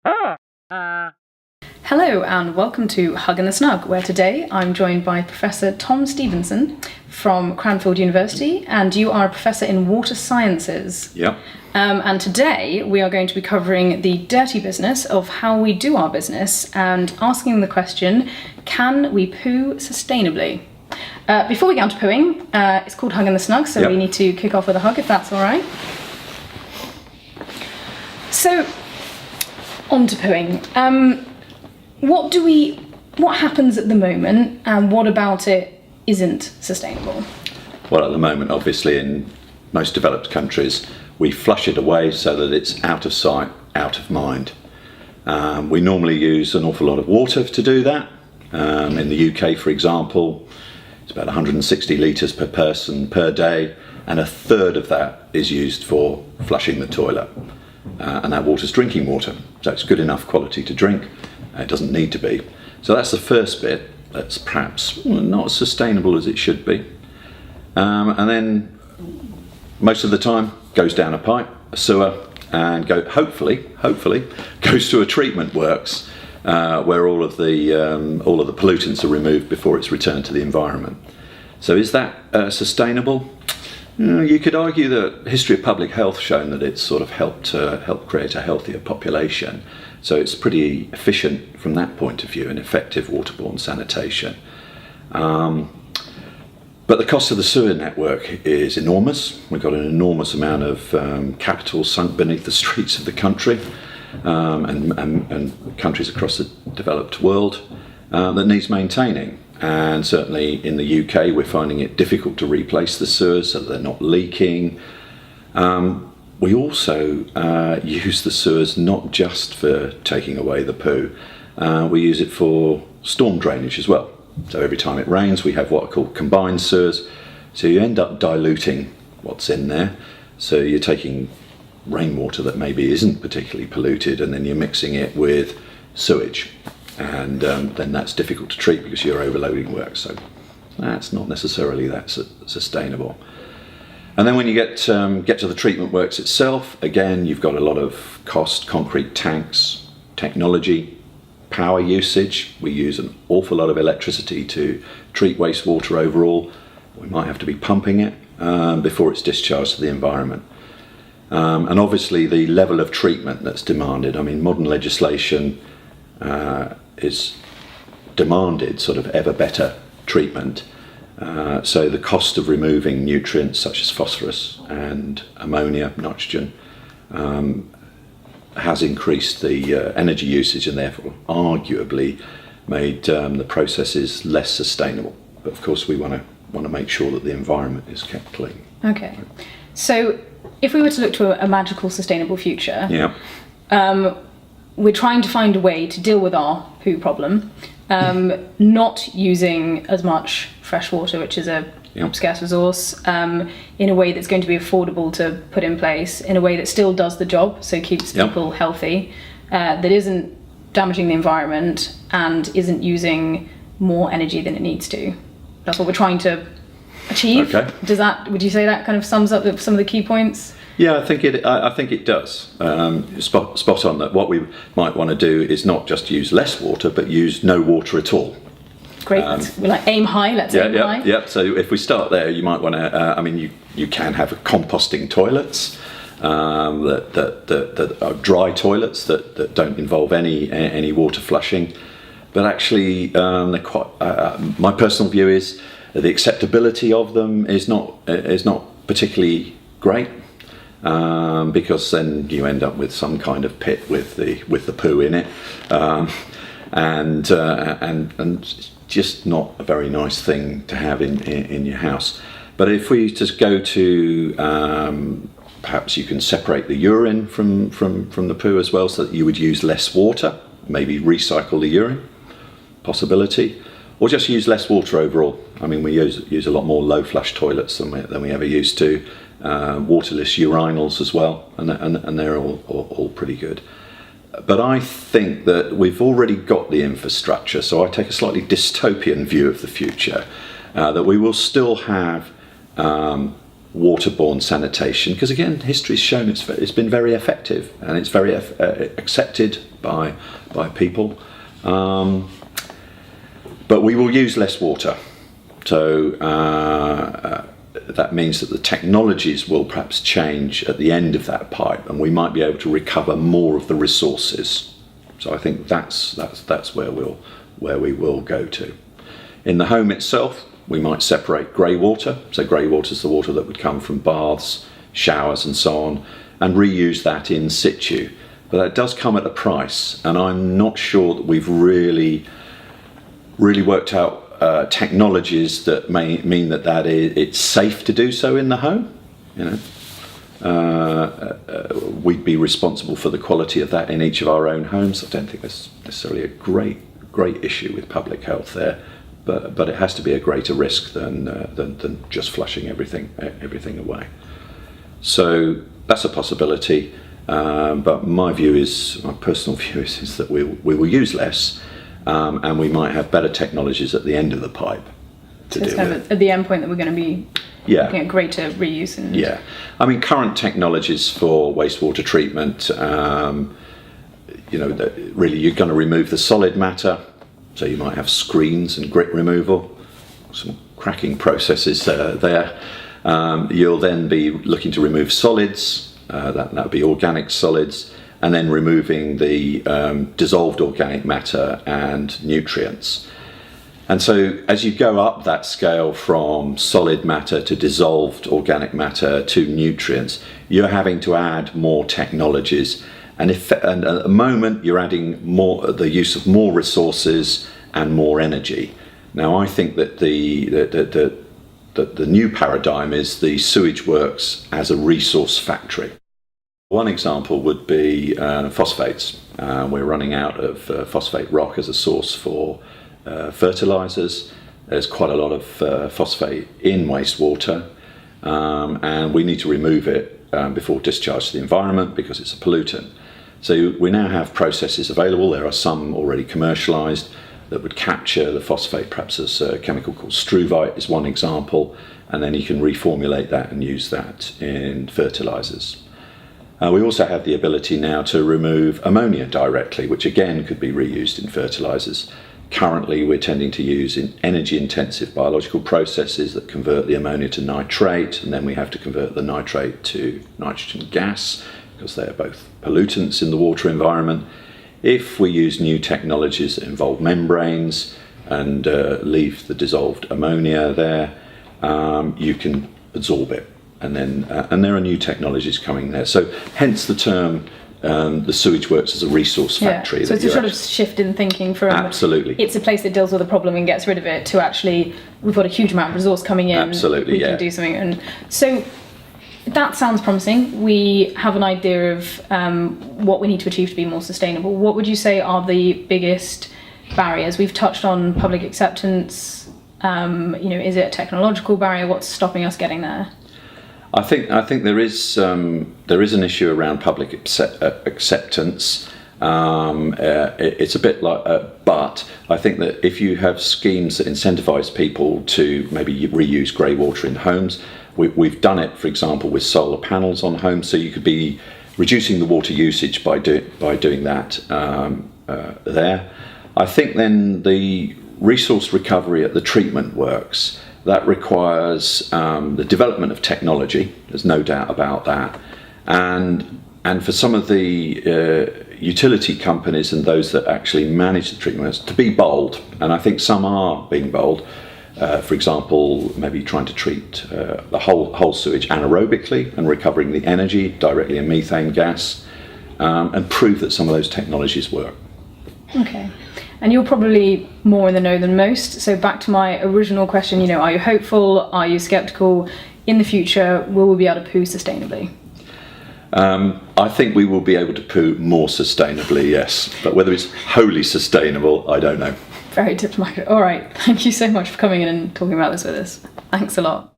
Hello and welcome to Hug in the Snug, where today I'm joined by Professor Tom Stephenson from Cranfield University, and you are a professor in water sciences. Yeah. And today we are going to be covering the dirty business of how we do our business and asking the question, can we poo sustainably? Before we get on to pooing, it's called Hug in the Snug, so we need to kick off with a hug if that's all right. So, on to pooing. What happens at the moment, and what about it isn't sustainable? Well, at the moment, obviously, in most developed countries, we flush it away so that it's out of sight, out of mind. We normally use an awful lot of water to do that. In the UK, for example, it's about 160 litres per person per day, and a third of that is used for flushing the toilet. And that water's drinking water, so it's good enough quality to drink. It doesn't need to be. So that's the first bit that's perhaps not as sustainable as it should be. And then most of the time goes down a pipe, a sewer, and hopefully goes to a treatment works where all of the pollutants are removed before it's returned to the environment. So is that sustainable? You could argue that history of public health shown that it's sort of helped create a healthier population. So it's pretty efficient from that point of view, and effective waterborne sanitation. But the cost of the sewer network is enormous. We've got an enormous amount of capital sunk beneath the streets of the country, and countries across the developed world that needs maintaining. And certainly in the UK, we're finding it difficult to replace the sewers so that they're not leaking. We also use the sewers not just for taking away the poo, we use it for storm drainage as well. So every time it rains, we have what are called combined sewers. So you end up diluting what's in there. So you're taking rainwater that maybe isn't particularly polluted, and then you're mixing it with sewage. And then that's difficult to treat because you're overloading work. So that's not necessarily that sustainable. And then when you get to the treatment works itself, again, you've got a lot of cost, concrete tanks, technology, power usage. We use an awful lot of electricity to treat wastewater overall. We might have to be pumping it before it's discharged to the environment. And obviously the level of treatment that's demanded. I mean, modern legislation is demanded sort of ever better treatment. So the cost of removing nutrients such as phosphorus and ammonia, nitrogen, has increased the energy usage, and therefore arguably made the processes less sustainable. But of course we want to make sure that the environment is kept clean. Okay, so if we were to look to a magical sustainable future, we're trying to find a way to deal with our poo problem, not using as much fresh water, which is a scarce resource, in a way that's going to be affordable to put in place, in a way that still does the job, so keeps people healthy, that isn't damaging the environment and isn't using more energy than it needs to. That's what we're trying to achieve. Okay. Would you say that kind of sums up some of the key points? Yeah, I think it does. Spot on that. What we might want to do is not just use less water, but use no water at all. Great. We aim high. Let's aim high. Yeah. So if we start there, you might want to. You can have composting toilets that are dry toilets that don't involve any water flushing. But actually, they're quite. My personal view is the acceptability of them is not particularly great. Because then you end up with some kind of pit with the poo in it, and it's just not a very nice thing to have in your house. But if we just go to perhaps you can separate the urine from the poo as well, so that you would use less water, maybe recycle the urine, possibility, or just use less water overall. I mean, we use a lot more low flush toilets than we ever used to. Waterless urinals as well, and they're all pretty good. But I think that we've already got the infrastructure, so I take a slightly dystopian view of the future, that we will still have waterborne sanitation, because again, history's shown it's been very effective and it's very accepted by people. But we will use less water. So that means that the technologies will perhaps change at the end of that pipe, and we might be able to recover more of the resources. So I think that's where we will go to. In the home itself, we might separate grey water. So grey water is the water that would come from baths, showers and so on, and reuse that in situ. But that does come at a price, and I'm not sure that we've really worked out technologies that may mean that it's safe to do so in the home. We'd be responsible for the quality of that in each of our own homes. I don't think there's necessarily a great issue with public health there, but it has to be a greater risk than just flushing everything away. So that's a possibility. But my personal view is that we will use less, and we might have better technologies at the end of the pipe to deal with. At the end point that we're going to be looking at greater reuse. I mean, current technologies for wastewater treatment, really you're going to remove the solid matter, so you might have screens and grit removal, some cracking processes there. You'll then be looking to remove solids, that would be organic solids, and then removing the dissolved organic matter and nutrients. And so as you go up that scale from solid matter to dissolved organic matter to nutrients, you're having to add more technologies. And at the moment, you're adding the use of more resources and more energy. Now, I think that the new paradigm is the sewage works as a resource factory. One example would be phosphates. We're running out of phosphate rock as a source for fertilizers. There's quite a lot of phosphate in wastewater, and we need to remove it before discharge to the environment because it's a pollutant. So we now have processes available. There are some already commercialized that would capture the phosphate, perhaps as a chemical called struvite is one example, and then you can reformulate that and use that in fertilizers. We also have the ability now to remove ammonia directly, which again could be reused in fertilizers. Currently, we're tending to use energy-intensive biological processes that convert the ammonia to nitrate, and then we have to convert the nitrate to nitrogen gas, because they are both pollutants in the water environment. If we use new technologies that involve membranes and leave the dissolved ammonia there, you can absorb it. And there are new technologies coming there. So hence the term, the sewage works as a resource factory. So it's a sort of shift in thinking from absolutely, it's a place that deals with a problem and gets rid of it, to actually we've got a huge amount of resource coming in. Absolutely, we can do something. And so that sounds promising. We have an idea of what we need to achieve to be more sustainable. What would you say are the biggest barriers? We've touched on public acceptance. Is it a technological barrier? What's stopping us getting there? I think there is an issue around public acceptance. It's a bit like, but I think that if you have schemes that incentivise people to maybe reuse grey water in homes, we've done it, for example, with solar panels on homes, so you could be reducing the water usage by doing that there. I think then the resource recovery at the treatment works. That requires the development of technology. There's no doubt about that, and for some of the utility companies and those that actually manage the treatment to be bold. And I think some are being bold. For example, maybe trying to treat the whole sewage anaerobically and recovering the energy directly in methane gas, and prove that some of those technologies work. Okay. And you're probably more in the know than most. So back to my original question, are you hopeful? Are you sceptical? In the future, will we be able to poo sustainably? I think we will be able to poo more sustainably, yes. But whether it's wholly sustainable, I don't know. Very diplomatic. All right. Thank you so much for coming in and talking about this with us. Thanks a lot.